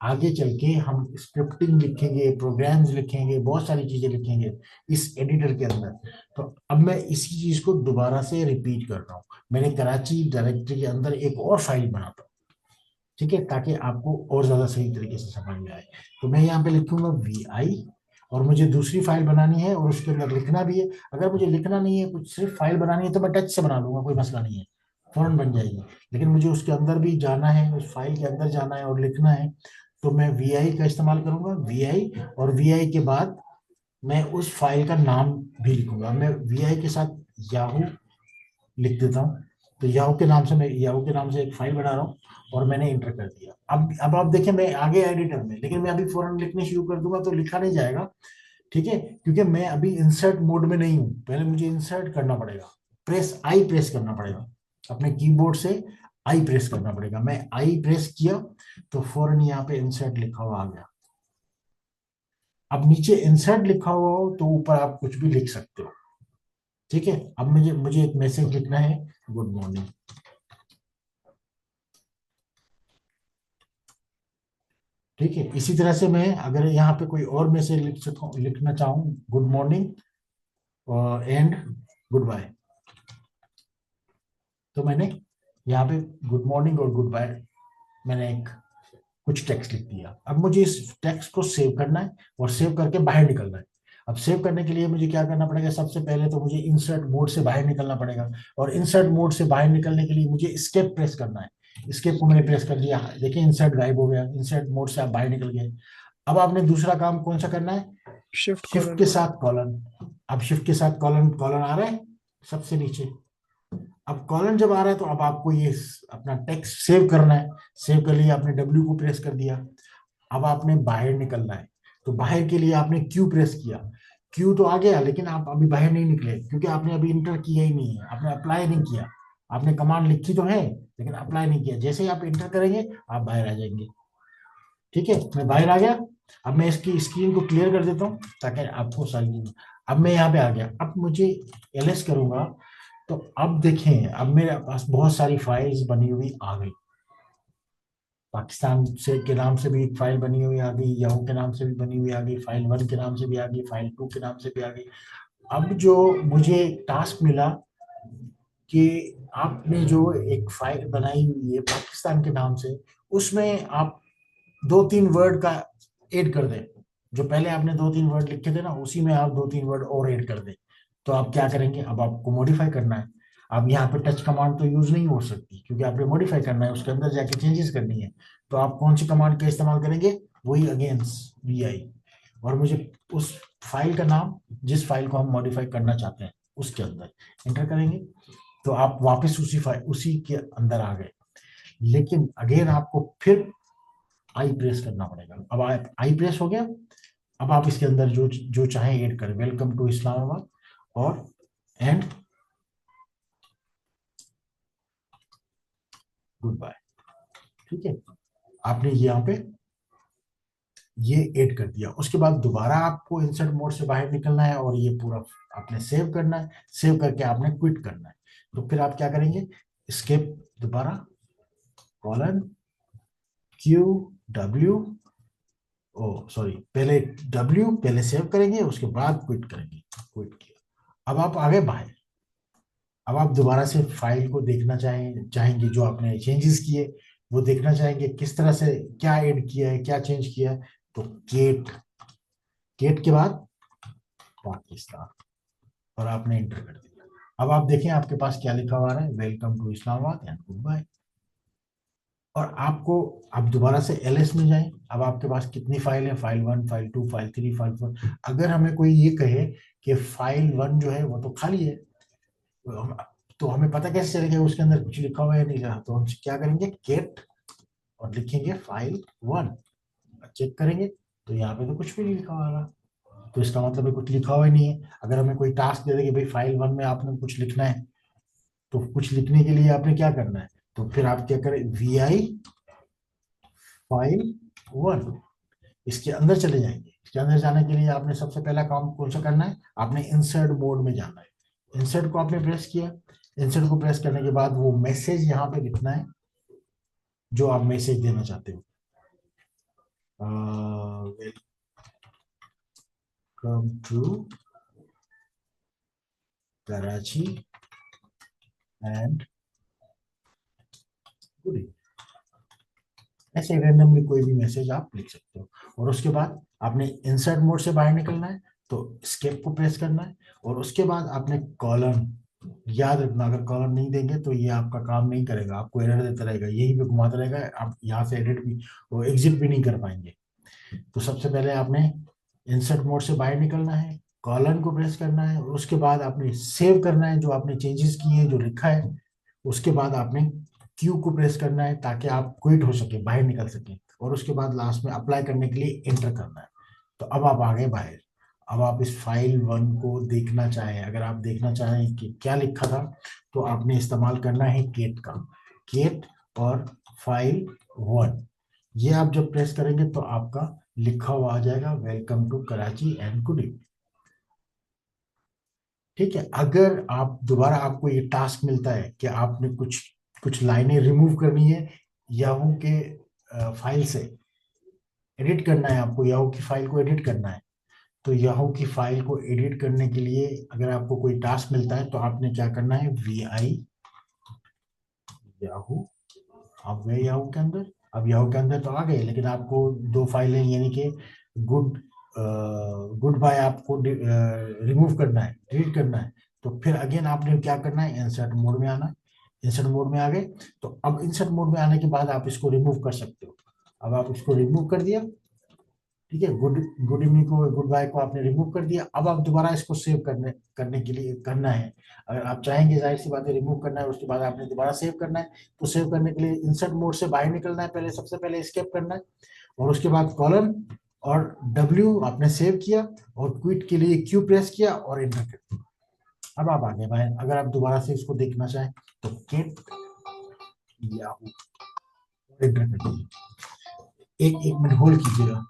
आगे चल के हम स्क्रिप्टिंग लिखेंगे, प्रोग्राम्स लिखेंगे, बहुत सारी चीजें लिखेंगे इस एडिटर के अंदर। तो अब मैं इसी चीज को दोबारा से रिपीट कर रहा हूँ। मैंने कराची डायरेक्टरी के अंदर एक और फाइल बनाता हूँ, ठीक है, ताकि आपको और ज्यादा सही तरीके से समझ में आए। तो मैं यहाँ पे लिखूंगा VI, और मुझे दूसरी फाइल बनानी है और उसके अंदर लिखना भी है। अगर मुझे लिखना नहीं है, कुछ सिर्फ फाइल बनानी है, तो मैं टच से बना लूंगा, कोई मसला नहीं है, फौरन बन जाएगी। लेकिन मुझे उसके अंदर भी जाना है, उस फाइल के अंदर जाना है और लिखना है, तो मैं VI का इस्तेमाल करूंगा, VI। और VI के बाद मैं उस फाइल का नाम भी लिखूंगा। मैं VI के साथ याहू लिख देता हूँ। तो याहू के नाम से एक फाइल बना रहा हूँ, और मैंने इंटर कर दिया। अब आप देखें, मैं आगे एडिटर में, लेकिन मैं अभी फौरन लिखने शुरू कर दूंगा तो लिखा नहीं जाएगा, ठीक है, क्योंकि मैं अभी इंसर्ट मोड में नहीं हूं, पहले मुझे इंसर्ट करना पड़ेगा, प्रेस करना पड़ेगा अपने कीबोर्ड से, आई प्रेस करना पड़ेगा। मैं आई प्रेस किया तो फौरन यहाँ पे इंसर्ट लिखा हुआ आ गया। अब नीचे इंसर्ट लिखा हुआ हो तो ऊपर आप कुछ भी लिख सकते हो। ठीक है, अब मुझे मुझे एक मैसेज लिखना है, गुड मॉर्निंग। ठीक है, इसी तरह से मैं अगर यहाँ पे कोई और मैसेज लिखना चाहूँ, good morning and goodbye, तो मैंने यहाँ पे गुड मॉर्निंग और गुड बाय मैंने एक कुछ टेक्स्ट लिख दिया। अब मुझे इस टेक्स्ट को सेव करना है और सेव करके बाहर निकलना है। अब सेव करने के लिए मुझे क्या करना पड़ेगा, सबसे पहले तो मुझे इंसर्ट मोड से बाहर निकलना पड़ेगा, और इंसर्ट मोड से बाहर निकलने के लिए मुझे एस्केप प्रेस करना है। एस्केप को मैंने प्रेस कर दिया, देखिए इंसर्ट गायब हो गया, इंसर्ट मोड से आप बाहर निकल गए। अब आपने दूसरा काम कौन सा करना है, शिफ्ट शिफ्ट कॉलन। के साथ कॉलन। अब शिफ्ट के साथ कॉलन, कॉलन आ रहा है सबसे नीचे। अब कॉलन जब आ रहा है तो अब आपको ये अपना टेक्स्ट सेव करना है। सेव कर लिया आपने, डब्ल्यू को प्रेस कर दिया। अब आपने बाहर निकलना है, तो बाहर के लिए आपने क्यू प्रेस किया। क्यू तो आ गया, लेकिन आप अभी बाहर नहीं निकले, क्योंकि आपने अभी इंटर किया ही नहीं है, आपने अप्लाई नहीं किया। आपने कमांड लिखी तो है लेकिन अप्लाई नहीं किया। जैसे ही आप इंटर करेंगे आप बाहर आ जाएंगे। ठीक है, मैं बाहर आ गया। अब मैं इसकी स्क्रीन को क्लियर कर देता हूँ ताकि आपको सारी, अब मैं यहाँ पे आ गया। अब मुझे एलएस करूंगा तो अब देखें, अब मेरे पास बहुत सारी फाइल्स बनी हुई आ गई। पाकिस्तान से के नाम से भी एक फाइल बनी हुई आ गई, याहू के नाम से भी बनी हुई आ गई, फाइल 1 के नाम से भी आ गई, फाइल 2 के नाम से भी आ गई। अब जो मुझे टास्क मिला कि आपने जो एक फाइल बनाई हुई है पाकिस्तान के नाम से, उसमें आप 2-3 वर्ड का ऐड कर दें। जो पहले आपने 2-3 वर्ड लिखे थे ना, उसी में आप 2-3 वर्ड और ऐड कर दें। तो आप क्या करेंगे, अब आपको मॉडिफाई करना है। अब यहाँ पे टच कमांड तो यूज नहीं हो सकती, क्योंकि आपने मॉडिफाई करना है, उसके अंदर जाके चेंजेस करनी है। तो आप कौन सी कमांड का इस्तेमाल करेंगे, वही अगेंस्ट VI, और मुझे उस फाइल का नाम, जिस फाइल को हम मॉडिफाई करना चाहते हैं उसके अंदर एंटर करेंगे। तो आप वापस उसी फाइल, उसी के अंदर आ गए। लेकिन अगेन आपको फिर आई प्रेस करना पड़ेगा। अब आप आई प्रेस हो गया। अब आप इसके अंदर जो जो चाहे ऐड करें, वेलकम टू इस्लामाबाद और एंड गुड बाय। ठीक है, आपने यहाँ पे ये ऐड कर दिया। उसके बाद दोबारा आपको इंसर्ट मोड से बाहर निकलना है और ये पूरा आपने सेव करना है। सेव करके आपने क्विट करना है। तो फिर आप क्या करेंगे, स्केप, दोबारा कॉलन, क्यू, डब्ल्यू, ओ सॉरी, पहले डब्ल्यू, पहले सेव करेंगे उसके बाद क्विट करेंगे। क्विट किया, अब आप आगे बाहर। अब आप दोबारा से फाइल को देखना चाहेंगे, जो आपने चेंजेस किए वो देखना चाहेंगे, किस तरह से क्या ऐड किया है, क्या चेंज किया है। तो केट, केट के बाद पाकिस्तान, और आपने इंटर कर दिया। अब आप देखें आपके पास क्या लिखा हुआ है, welcome to Islamabad and goodbye. और आपको, अब दोबारा से एलएस में जाएं। अब आपके पास कितनी फाइल है, फाइल 1, फाइल 2, फाइल 3, फाइल 4। अगर हमें कोई ये कहे कि फाइल 1 जो है वो तो खाली है, तो हमें पता कैसे चलेगा उसके अंदर कुछ लिखा हुआ है नहीं लिखा। तो हम क्या करेंगे, गेट, और लिखेंगे फाइल 1, चेक करेंगे तो यहाँ पे तो कुछ भी नहीं लिखा हुआ है। तो इसका मतलब है कुछ लिखा हुआ ही नहीं है। अगर हमें कोई टास्क दे दे कि भाई फाइल 1 में आपने कुछ लिखना है, तो कुछ लिखने के लिए आपने क्या करना है, तो फिर आप क्या करें, VI फाइल 1, इसके अंदर चले जाएंगे। इसके अंदर जाने के लिए आपने सबसे पहला काम कौन सा करना है, आपने इंसर्ट मोड में जाना है। इंसर्ट को आपने प्रेस किया। इंसर्ट को प्रेस करने के बाद वो मैसेज यहाँ पे लिखना है जो आप मैसेज देना चाहते हो। Welcome to Karachi and good, ऐसे रैंडमली कोई भी मैसेज आप लिख सकते हो। और उसके बाद आपने इंसर्ट मोड से बाहर निकलना है, तो स्केप को प्रेस करना है। और उसके बाद आपने कॉलम, याद रखना अगर कॉलम नहीं देंगे तो ये आपका काम नहीं करेगा, आपको एरर देता रहेगा, यही पे घुमाता रहेगा, आप यहाँ से एडिट भी और एग्जिट भी नहीं कर पाएंगे। तो सबसे पहले आपने इंसर्ट मोड से बाहर निकलना है, कॉलन को प्रेस करना है, और उसके बाद आपने सेव करना है जो आपने चेंजेस किए हैं, जो लिखा है। उसके बाद आपने क्यू को प्रेस करना है ताकि आप क्विट हो सके, बाहर निकल सके। और उसके बाद लास्ट में अप्लाई करने के लिए एंटर करना है। तो अब आप आ गए बाहर। अब आप इस फाइल वन को देखना चाहें, अगर आप देखना चाहें कि क्या लिखा था, तो आपने इस्तेमाल करना है केट का, केट और फाइल वन। ये आप जब प्रेस करेंगे तो आपका लिखा हुआ आ जाएगा, welcome to Karachi and good evening. ठीक है, अगर आप दोबारा आपको ये टास्क मिलता है कि आपने कुछ कुछ लाइनें रिमूव करनी है याहू के फाइल से, एडिट करना है आपको, याहू की फाइल को एडिट करना है, तो याहू की फाइल को एडिट करने के लिए अगर आपको कोई टास्क मिलता है तो आपने क्या करना है, VI याहू। आप गए याहू के अंदर, अब याहू के अंदर तो आ गए, लेकिन आपको दो फाइलें यानी कि गुड गुड बाय आपको रिमूव करना है, डिलीट करना है। तो फिर अगेन आपने क्या करना है, इंसर्ट मोड में आना है। इंसर्ट मोड में आ गए, तो अब इंसर्ट मोड में आने के बाद आप इसको रिमूव कर सकते हो। अब आप इसको रिमूव कर दिया, ठीक है, गुड गुड इवनिंग को, गुड बाय को आपने रिमूव कर दिया। अब आप दोबारा इसको सेव करने करने के लिए करना है, अगर आप चाहेंगे जाहिर सी बात है रिमूव करना है, उसके बाद आपने दोबारा सेव करना है, तो सेव करने के लिए इंसर्ट मोड से बाहर निकलना है, पहले सबसे पहले एस्केप करना है, और उसके बाद कॉलन और W आपने सेव किया, और क्विट के लिए Q प्रेस किया और एंटर कर दिया। अब आप आगे बढ़े, अगर आप दोबारा से इसको देखना चाहें तो केट याहू एंटर कर दीजिए। एक एक मिनट होल्ड कीजिएगा।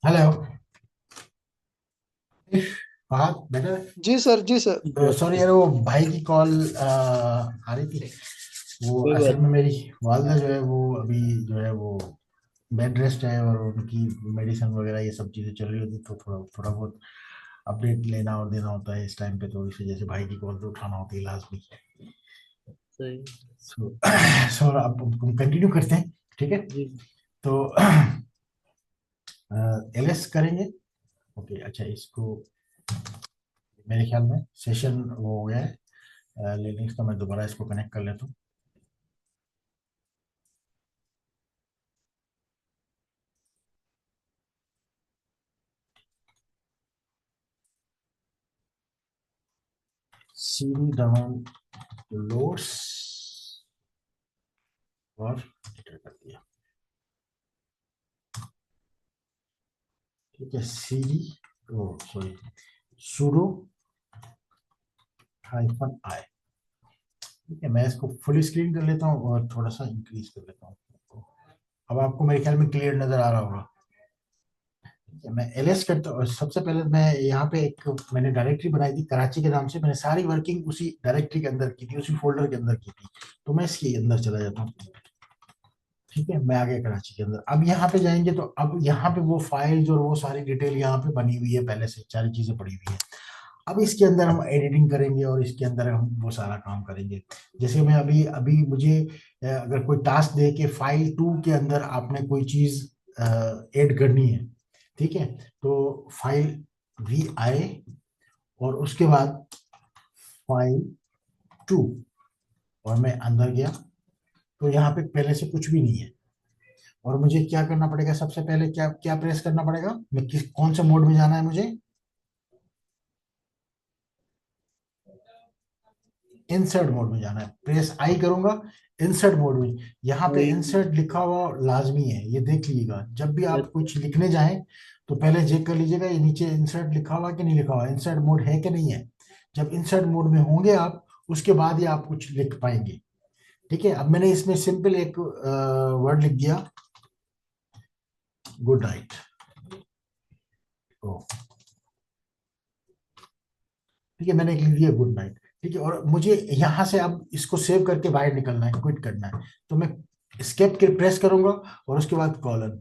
हेलो। फहद बेटा, जी सर, जी सर। सॉरी यार, वो भाई की कॉल आ रही थी। वो कोई असल बात में मेरी वालदा जो है वो अभी जो है वो बेड रेस्ट है, और उनकी मेडिसिन वगैरह ये सब चीज़ें चल रही होती, तो थोड़ा थोड़ा बहुत अपडेट लेना और देना होता है इस टाइम पे, तो इस वजह से भाई की कॉल तो उठाना होती है लाजमी। सही। सो सो अब हम कंटिन्यू करते हैं, ठीक है। जी तो एलएस करेंगे। ओके, अच्छा, इसको मेरे ख्याल में सेशन वो हो गया है लिनक्स का। मैं दोबारा इसको कनेक्ट कर लेता हूँ। cd डाउन लोड्स और एंटर कर दिया। ठीक है, cd, oh sorry, sudo -i। ठीक है, मैं इसको फुल स्क्रीन कर लेता हूँ और थोड़ा सा इंक्रीज कर लेता हूँ। अब आपको मेरे ख्याल में क्लियर नजर आ रहा होगा। ठीक है, मैं एलएस करता हूँ। सबसे पहले मैं यहाँ पे एक मैंने डायरेक्टरी बनाई थी कराची के नाम से। मैंने सारी वर्किंग उसी डायरेक्टरी के अंदर की थी, उसी फोल्डर के अंदर की थी। तो मैं इसके अंदर चला जाता हूँ। ठीक है, मैं आ गया कराची के अंदर। अब यहाँ पे जाएंगे तो अब यहाँ पे वो फाइल्स और वो सारी डिटेल यहाँ पे बनी हुई है, पहले से सारी चीजें पड़ी हुई है। अब इसके अंदर हम एडिटिंग करेंगे और इसके अंदर हम वो सारा काम करेंगे। जैसे मैं अभी अभी मुझे अगर कोई टास्क दे के फाइल 2 के अंदर आपने कोई चीज ऐड करनी है, ठीक है, तो फाइल भी आए और उसके बाद फाइल 2 और मैं अंदर गया, तो यहाँ पे पहले से कुछ भी नहीं है। और मुझे क्या करना पड़ेगा, सबसे पहले क्या क्या प्रेस करना पड़ेगा, मैं किस कौन से मोड में जाना है मुझे, इंसर्ट मोड में जाना है। प्रेस आई करूंगा, इंसर्ट मोड में। यहाँ पे वही इंसर्ट लिखा हुआ लाजमी है, ये देख लीजिएगा जब भी आप अच्छा कुछ लिखने जाएं तो पहले चेक कर लीजिएगा ये नीचे इंसर्ट लिखा हुआ कि नहीं लिखा हुआ, इंसर्ट मोड है कि नहीं है। जब इंसर्ट मोड में होंगे आप, उसके बाद ही आप कुछ लिख पाएंगे। ठीक है, अब मैंने इसमें सिंपल एक वर्ड लिख दिया, गुड नाइट। ठीक है, मैंने लिख दिया गुड नाइट। ठीक है, और मुझे यहां से अब इसको सेव करके बाहर निकलना है, क्विट करना है, तो मैं स्केप के प्रेस करूंगा और उसके बाद कॉलन,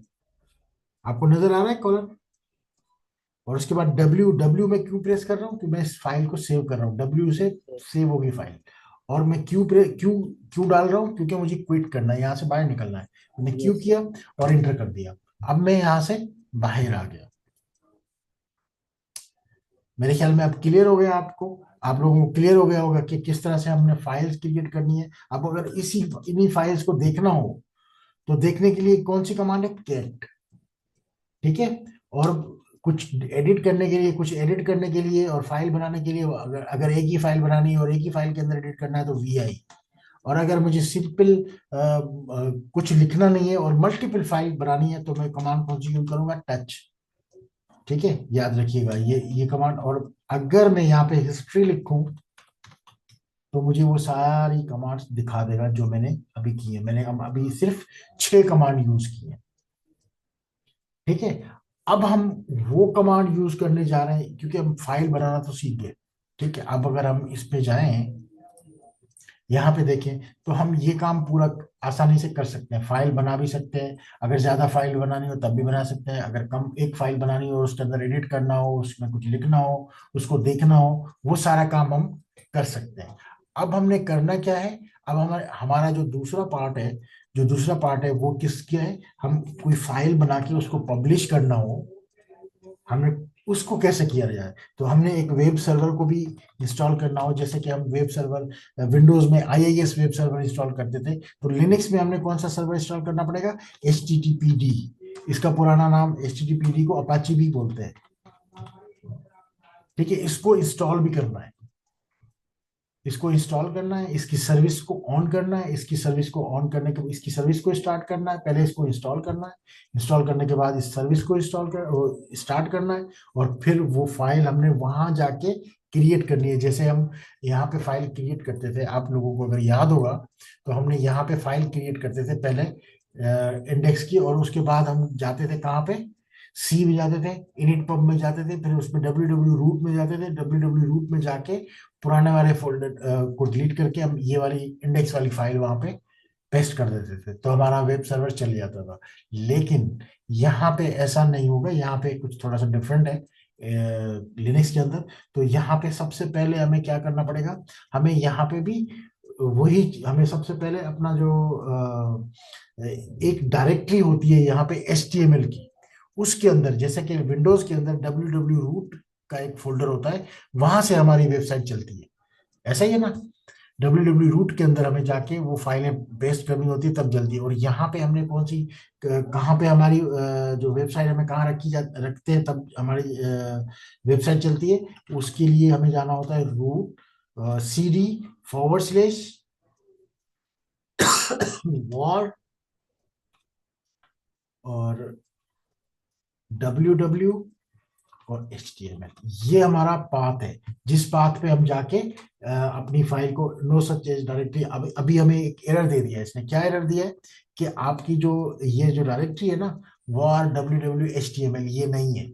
आपको नजर आ रहा है कॉलन, और उसके बाद डब्ल्यू, डब्ल्यू में क्यों प्रेस कर रहा हूँ कि मैं इस फाइल को सेव कर रहा हूँ, डब्ल्यू से सेव होगी फाइल। और मैं क्यू क्यू डाल रहा हूँ क्योंकि मुझे क्विट करना है, यहाँ से बाहर निकलना है। मैंने क्यू यस किया और इंटर कर दिया, अब मैं यहाँ से बाहर आ गया। मेरे ख्याल में अब क्लियर हो गया आपको, आप लोगों को क्लियर हो गया होगा कि किस तरह से हमने फाइल्स क्रिएट करनी है। अब अगर इन्हीं फाइल्स को देखना हो तो देखने के लिए कौन सी कमांड है, कैट। ठीक है, और कुछ एडिट करने के लिए, कुछ एडिट करने के लिए और फाइल बनाने के लिए, अगर अगर एक ही फाइल बनानी है और एक ही फाइल के अंदर एडिट करना है तो वी आई। और अगर मुझे सिंपल कुछ लिखना नहीं है और मल्टीपल फाइल बनानी है तो मैं कमांड कौन सी यूज करूंगा, टच। ठीक है, याद रखिएगा ये कमांड। और अगर मैं यहाँ पे हिस्ट्री लिखूं तो मुझे वो सारी कमांड्स दिखा देगा जो मैंने अभी की है। मैंने अभी सिर्फ 6 कमांड यूज की है। ठीक है, अब हम वो कमांड यूज करने जा रहे हैं क्योंकि हम फाइल बनाना तो सीख गए। ठीक है, अब अगर हम इस पे जाएं, यहाँ पे देखें, तो हम ये काम पूरा आसानी से कर सकते हैं, फाइल बना भी सकते हैं। अगर ज्यादा फाइल बनानी हो तब भी बना सकते हैं, अगर कम एक फाइल बनानी हो, उसके अंदर एडिट करना हो, उसमें कुछ लिखना हो, उसको देखना हो, वो सारा काम हम कर सकते हैं। अब हमने करना क्या है, अब हमारे हमारा जो दूसरा पार्ट है वो किस क्या है, हम कोई फाइल बना के उसको पब्लिश करना हो, हमने उसको कैसे किया जाए। तो हमने एक वेब सर्वर को भी इंस्टॉल करना हो, जैसे कि हम वेब सर्वर विंडोज में आईआईएस वेब सर्वर इंस्टॉल करते थे, तो लिनक्स में हमने कौन सा सर्वर इंस्टॉल करना पड़ेगा, HTTPD। इसका पुराना नाम HTTPD को अपाची भी बोलते हैं। ठीक है, इसको इंस्टॉल भी करना है, इसको इंस्टॉल करना है, इसकी सर्विस को ऑन करना है, इसकी सर्विस को ऑन करने के इसकी सर्विस को स्टार्ट करना है, पहले इसको इंस्टॉल करना है, इंस्टॉल करने के बाद इस सर्विस को स्टार्ट करना है, और फिर वो फाइल हमने वहां जाके क्रिएट करनी है। जैसे हम यहाँ पे फाइल क्रिएट करते थे, आप लोगों को अगर याद होगा, तो हमने यहाँ पे फाइल क्रिएट करते थे पहले इंडेक्स की, और उसके बाद हम जाते थे कहाँ पे, सी में जाते थे, इनिट पब में जाते थे, फिर उसमें www रूट में जाते थे, www रूट में जाके पुराने वाले फोल्डर को डिलीट करके हम ये वाली इंडेक्स वाली फाइल वहां पे पेस्ट कर देते थे, तो हमारा वेब सर्वर चल जाता था। लेकिन यहाँ पे ऐसा नहीं होगा, यहाँ पे कुछ थोड़ा सा डिफरेंट है लिनक्स के अंदर। तो यहाँ पे सबसे पहले हमें क्या करना पड़ेगा, हमें यहाँ पे भी वही, हमें सबसे पहले अपना जो एक डायरेक्टरी होती है यहाँ पे HTML की, उसके अंदर, जैसे कि विंडोज के अंदर www रूट का एक फोल्डर होता है, वहां से हमारी वेबसाइट चलती है, ऐसा ही है ना। www रूट के अंदर हमें जाके वो फाइलें पेस्ट करनी होती है तब जल्दी। और यहाँ पे हमने कौन सी कहाँ पे हमारी जो वेबसाइट हमें कहाँ रखते हैं तब हमारी वेबसाइट चलती है, उसके लिए हमें जाना होता है रूट CD// वॉर और www और HTML, ये हमारा पाथ है, जिस पाथ पे हम जाके अपनी फाइल को नो सच एज डायरेक्टरी। अब अभी हमें एक एरर दे दिया है, इसने क्या एरर दिया है कि आपकी जो ये जो डायरेक्टरी है ना, वॉर www HTML, ये नहीं है।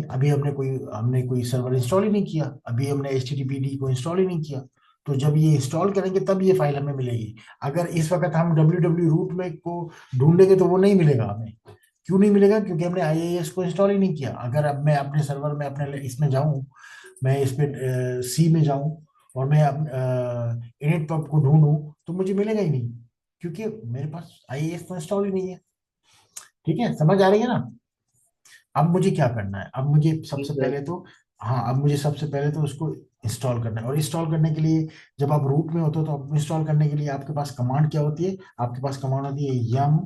अभी हमने कोई सर्वर इंस्टॉल ही नहीं किया, अभी हमने HTTPD को इंस्टॉल ही नहीं किया। तो जब ये इंस्टॉल करेंगे तब ये फाइल हमें मिलेगी। अगर इस वक्त हम www रूट में को ढूंढेंगे तो वो नहीं मिलेगा हमें। क्यों नहीं मिलेगा? क्योंकि हमने IIS को इंस्टॉल ही नहीं किया। अगर अब मैं अपने सर्वर में अपने इसमें जाऊं, मैं इस पे सी में जाऊं और मैं इनिट पब को ढूंढूं, तो मुझे मिलेगा ही नहीं, क्योंकि मेरे पास IIS तो इंस्टॉल ही नहीं है। ठीक है, समझ आ रही है ना? अब मुझे क्या करना है? अब मुझे जी सबसे सर। पहले तो, हाँ, अब मुझे सबसे पहले तो उसको इंस्टॉल करना है। और इंस्टॉल करने के लिए, जब आप रूट में होते हो, तो आप इंस्टॉल करने के लिए आपके पास कमांड क्या होती है? आपके पास कमांड होती है यम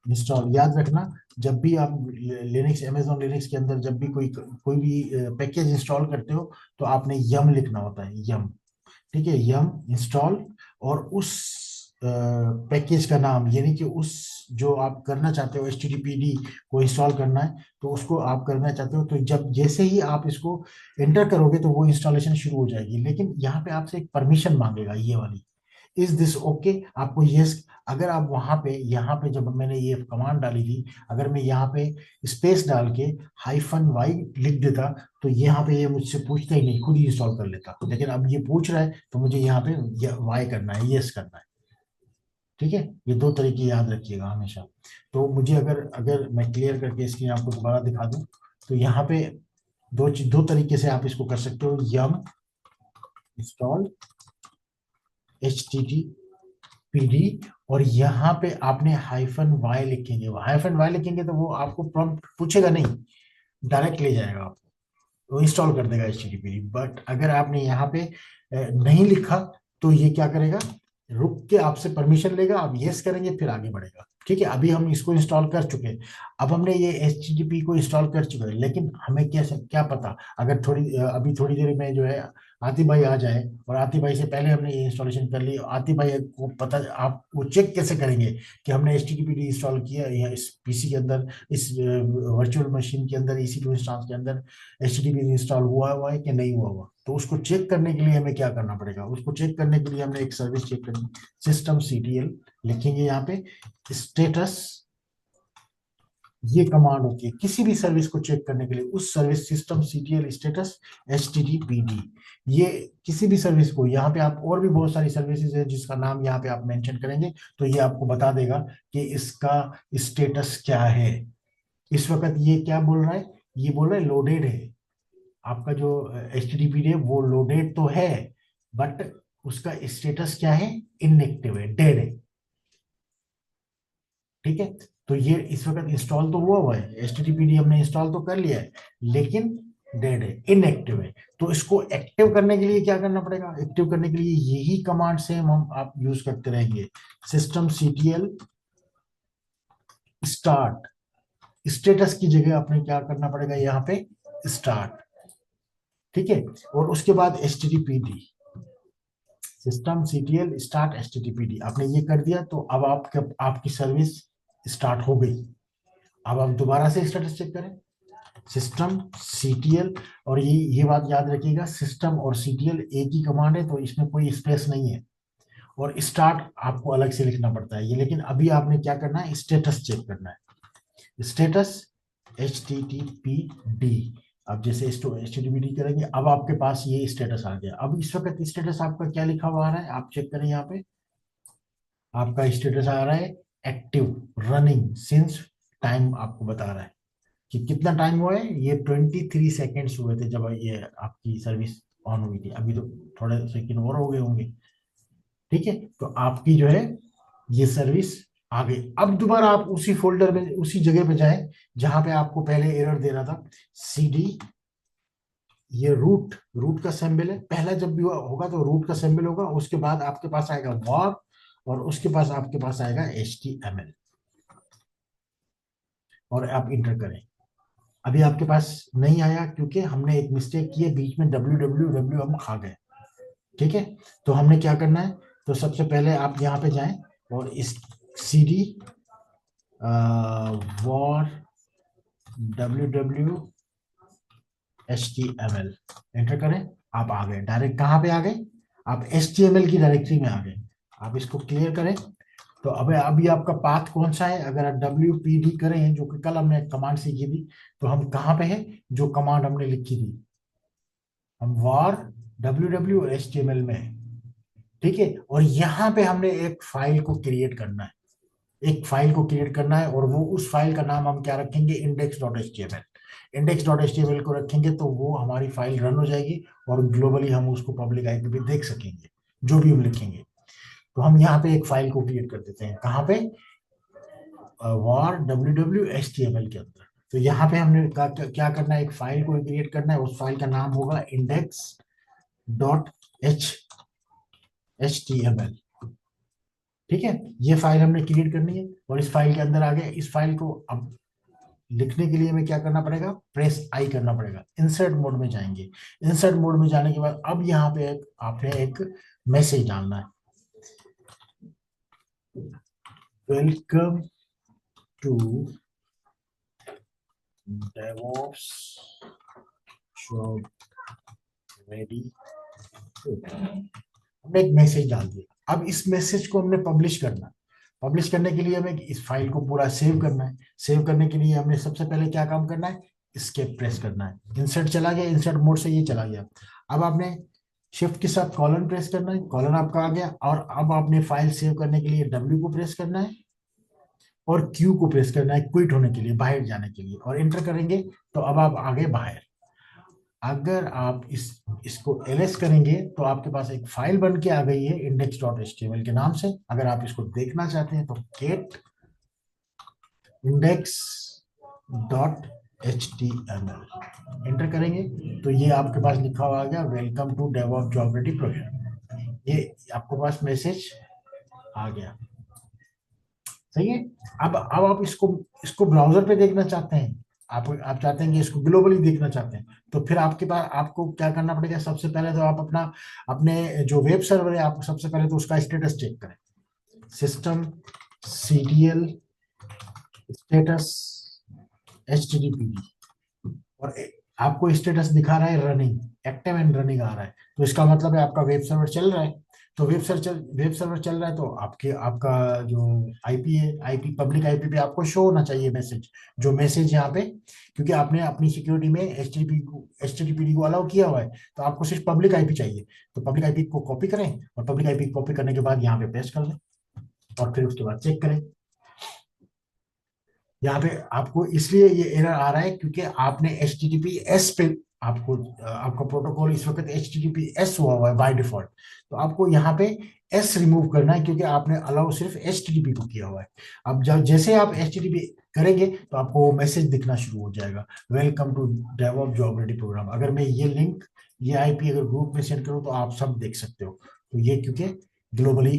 इंस्टॉल। याद रखना, जब भी आप लिनक्स, अमेजोन लिनक्स के अंदर जब भी कोई भी पैकेज इंस्टॉल करते हो, तो आपने यम लिखना होता है, यम। ठीक है, यम इंस्टॉल। और उस पैकेज का नाम, यानी कि उस जो आप करना चाहते हो HTTPD को इंस्टॉल करना है, तो उसको आप करना चाहते हो, तो जब जैसे ही आप इसको एंटर करोगे, तो वो इंस्टॉलेशन शुरू हो जाएगी। लेकिन यहाँ पे आपसे एक परमिशन मांगेगा, ये वाली, इज दिस ओके? आपको यस, अगर आप वहां पे, यहाँ पे जब मैंने ये कमांड डाली थी, अगर मैं यहाँ पे स्पेस डाल के -y लिख देता, तो यहाँ पे ये मुझसे पूछता ही नहीं, खुद ही इंस्टॉल कर लेता। लेकिन अब ये पूछ रहा है, तो मुझे यहाँ पे वाई करना है, यस करना है। ठीक है, ये दो तरीके याद रखिएगा हमेशा। तो मुझे, अगर अगर मैं क्लियर करके स्क्रीन आपको दोबारा दिखा दूं, तो यहाँ पे दो तरीके से आप इसको कर सकते हो, यम इंस्टॉल HTTPD, और यहाँ पे आपने -y लिखेंगे। -y लिखेंगे तो वो आपको प्रॉम्प्ट पूछेगा नहीं, डायरेक्ट ले जाएगा आपको, वो इंस्टॉल कर देगा HTTPD। बट अगर आपने यहाँ पे नहीं लिखा, तो ये क्या करेगा? रुक के आपसे परमिशन लेगा, आप यस करेंगे, फिर आगे बढ़ेगा। ठीक है, अभी हम इसको इंस्टॉल कर चुके हैं। अब हमने ये HTTP को इंस्टॉल कर चुके हैं, लेकिन हमें कैसे, क्या पता, अगर अभी थोड़ी देर में जो है आतिफ भाई आ जाए, और आतिफ भाई से पहले हमने ये इंस्टॉलेशन कर ली, आतिफ भाई को पता, आप वो चेक कैसे करेंगे कि हमने HTTPD इंस्टॉल किया या इस PC के अंदर, इस वर्चुअल मशीन के अंदर, EC2 इंस्टेंस के अंदर HTTP इंस्टॉल हुआ है कि नहीं हुआ? तो उसको चेक करने के लिए हमें क्या करना पड़ेगा? उसको चेक करने के लिए हमने एक सर्विस चेक करनी, systemctl लिखेंगे यहाँ पे, स्टेटस, ये कमांड होती है किसी भी सर्विस को चेक करने के लिए, उस सर्विस systemctl स्टेटस HTTPD। ये किसी भी सर्विस को, यहाँ पे आप, और भी बहुत सारी सर्विसेज है जिसका नाम यहाँ पे आप मेंशन करेंगे, तो ये आपको बता देगा कि इसका स्टेटस क्या है। इस वक्त ये क्या बोल रहा है? ये बोल रहा है लोडेड है। आपका जो HTTP है वो लोडेड तो है, बट उसका स्टेटस क्या है? इनएक्टिव है, डेड है। ठीक है, तो ये इस वक्त इंस्टॉल तो हुआ है, HTTPD हमने इंस्टॉल तो कर लिया है, लेकिन डेड है, इनएक्टिव है। तो इसको एक्टिव करने के लिए क्या करना पड़ेगा? एक्टिव करने के लिए यही कमांड सेम हम आप यूज करते रहेंगे, systemctl स्टार्ट। स्टेटस की जगह आपने क्या करना पड़ेगा? यहाँ पे स्टार्ट। ठीक है, और उसके बाद HTTPD, systemctl स्टार्ट HTTPD, आपने ये कर दिया, तो अब आपकी सर्विस स्टार्ट हो गई। अब आप दोबारा से स्टेटस चेक करें, systemctl, और ये बात याद रखिएगा, सिस्टम और CTL एक ही कमांड है, तो इसमें कोई स्पेस नहीं है। और स्टार्ट आपको अलग से लिखना पड़ता है ये, लेकिन अभी आपने क्या करना है? स्टेटस चेक करना है, स्टेटस HTTPD। अब जैसे HTTPD करेंगे, अब आपके पास ये स्टेटस आ गया। अब इस वक्त स्टेटस आपका क्या लिखा हुआ आ रहा है? आप चेक करें, यहाँ पे आपका स्टेटस आ रहा है एक्टिव, रनिंग सिंस टाइम, आपको बता रहा है कि कितना टाइम हुआ है। ये 23 सेकेंड्स हुए थे जब ये आपकी सर्विस ऑन हुई थी, अभी तो थोड़े सेकंड और हो गए होंगे। ठीक है, तो आपकी जो है ये सर्विस आ गई। अब दोबारा आप उसी फोल्डर में, उसी जगह पे जाएं जहां पे आपको पहले एरर दे रहा था, CD, ये रूट का सिंबल है। पहला जब भी होगा तो रूट का सिंबल होगा, उसके बाद आपके पास आएगा var, और उसके पास आपके पास आएगा HTML, और आप इंटर करें। अभी आपके पास नहीं आया, क्योंकि हमने एक मिस्टेक की है, बीच में www हम खा गए। ठीक है, तो हमने क्या करना है? तो सबसे पहले आप यहाँ पे जाएं, और इस CD var www HTML enter करें। आप आ गए, डायरेक्ट कहाँ पे आ गए? आप HTML की डायरेक्टरी में आ गए। आप इसको क्लियर करें। तो अब अभी आपका पाथ कौन सा है? अगर आप WPD करें, जो कि कल हमने कमांड सीखी थी, तो हम कहाँ पे हैं? जो कमांड हमने लिखी थी, हम var www और HTML में है। ठीक है, और यहाँ पे हमने एक फाइल को क्रिएट करना है। एक फाइल को क्रिएट करना है, और वो उस फाइल का नाम हम क्या रखेंगे, index.html। index.html को रखेंगे तो वो हमारी फाइल रन हो जाएगी, और ग्लोबली हम उसको पब्लिक आईपी पे देख सकेंगे जो भी हम लिखेंगे। तो हम यहाँ पे एक फाइल को क्रिएट कर देते हैं, कहाँ पे, वॉर www.html के अंदर। तो यहाँ पे हमने क्या करना है, एक फाइल को क्रिएट करना है, उस फाइल का नाम होगा index.html। ठीक है, ये फाइल हमने क्रिएट करनी है, और इस फाइल के अंदर आ गए। इस फाइल को अब लिखने के लिए हमें क्या करना पड़ेगा, प्रेस आई करना पड़ेगा, इंसर्ट मोड में जाएंगे। इंसर्ट मोड में जाने के बाद अब यहाँ पे आपने एक मैसेज डालना है, welcome to DevOps job ready. हमने एक मैसेज डाल दिया। अब इस मैसेज को हमने पब्लिश करना है। पब्लिश करने के लिए हमें इस फाइल को पूरा सेव करना है। सेव करने के लिए हमने सबसे पहले क्या काम करना है, एस्केप प्रेस करना है। इंसर्ट चला गया, इंसर्ट मोड से ये चला गया। अब आपने शिफ्ट के साथ कॉलन प्रेस करना है, कॉलन आपका आ गया। और अब आपने फाइल सेव करने के लिए डब्ल्यू को प्रेस करना है, और क्यू को प्रेस करना है क्विट होने के लिए, बाहर जाने के लिए, और एंटर करेंगे तो अब आप आगे बाहर। अगर आप इसको एलएस करेंगे तो आपके पास एक फाइल बन के आ गई है index.html के नाम से। अगर आप इसको देखना चाहते हैं तो get index.html एंटर करेंगे तो ये आपके पास लिखा हुआ आ गया, welcome to DevOps job ready programme. ये आपके पास मैसेज आ गया, सही है। अब आप इसको इसको ब्राउजर पे देखना चाहते हैं, आप चाहते हैं कि इसको ग्लोबली देखना चाहते हैं, तो फिर आपके पास आपको क्या करना पड़ेगा, सबसे पहले तो आप अपने जो वेब सर्वर है, आप सबसे पहले तो उसका स्टेटस चेक करें, सिस्टम ctl स्टेटस http, और आपको स्टेटस दिखा रहा है रनिंग, एक्टिव एंड रनिंग आ रहा है, तो इसका मतलब है आपका वेब सर्वर चल रहा है। तो वेब सर्वर चल रहा है, तो आपका जो आईपी है, आईपी पब्लिक आईपी पे आपको शो होना चाहिए मैसेज, जो मैसेज यहाँ पे, क्योंकि आपने अपनी सिक्योरिटी में एचटीटीपी को अलाउ किया हुआ है, तो आपको सिर्फ पब्लिक आईपी चाहिए। तो पब्लिक आईपी को कॉपी करें, और पब्लिक आईपी कॉपी करने के बाद यहाँ पे पेस्ट कर दें, और फिर उसके बाद चेक करें। यहाँ पे आपको इसलिए ये एरर आ रहा है क्योंकि आपने HTTPS पे आपका प्रोटोकॉल इस वक्त HTTPS हुआ है बाय डिफॉल्ट। तो आपको यहाँ पे S रिमूव करना है, क्योंकि आपने अलाउ सिर्फ HTTP को किया हुआ है। अब जब जैसे आप HTTP करेंगे तो आपको वो मैसेज दिखना शुरू हो जाएगा, welcome to DevOps job ready programme. अगर मैं ये लिंक, ये आईपी अगर ग्रुप में सेंड करूँ तो आप सब देख सकते हो। तो ये क्योंकि ग्लोबली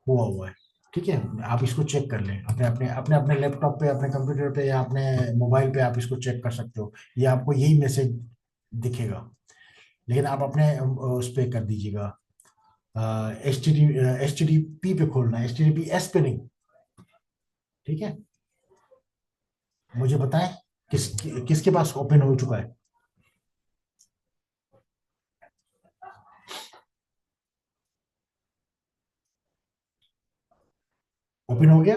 हुआ है। ठीक है, आप इसको चेक कर लें अपने लैपटॉप पे, अपने कंप्यूटर पे, या अपने मोबाइल पे आप इसको चेक कर सकते हो। ये आपको यही मैसेज दिखेगा, लेकिन आप अपने उस पे कर दीजिएगा, एच टी पे खोलना है, HTTPS पे नहीं। ठीक है, मुझे बताएं किसके पास ओपन हो चुका है। ओपन हो गया,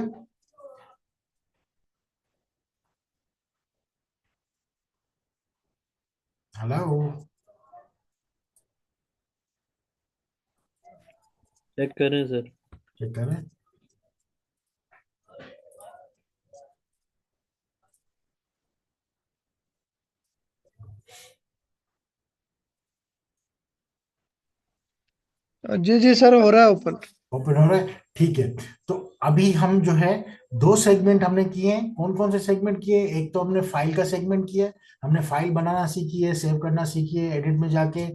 हेलो, चेक करें सर। चेक करें। जी जी सर, हो रहा है ओपन। ओपन हो रहा है, ठीक है। तो अभी हम जो है दो सेगमेंट हमने किए हैं। कौन कौन से सेगमेंट किए, एक तो हमने फाइल का सेगमेंट किया है, हमने फाइल बनाना सीखी है, सेव करना सीखी है, एडिट में जाके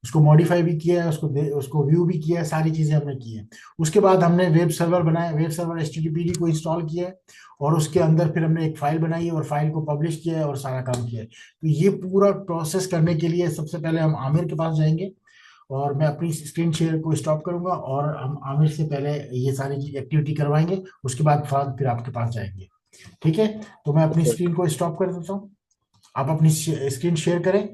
उसको मॉडिफाई भी किया है, उसको व्यू भी किया है, सारी चीजें हमने की है। उसके बाद हमने वेब सर्वर बनाया, वेब सर्वर HTTPD को इंस्टॉल किया है, और उसके अंदर फिर हमने एक फाइल बनाई है और फाइल को पब्लिश किया है और सारा काम किया है। तो ये पूरा प्रोसेस करने के लिए सबसे पहले हम आमिर के पास जाएंगे, और मैं अपनी स्क्रीन शेयर को स्टॉप करूंगा, और हम आमिर से पहले ये सारी चीज एक्टिविटी करवाएंगे, उसके बाद फिर आपके पास जाएंगे। ठीक है, तो मैं अपनी स्क्रीन को स्टॉप कर देता हूँ, आप अपनी स्क्रीन शेयर करें।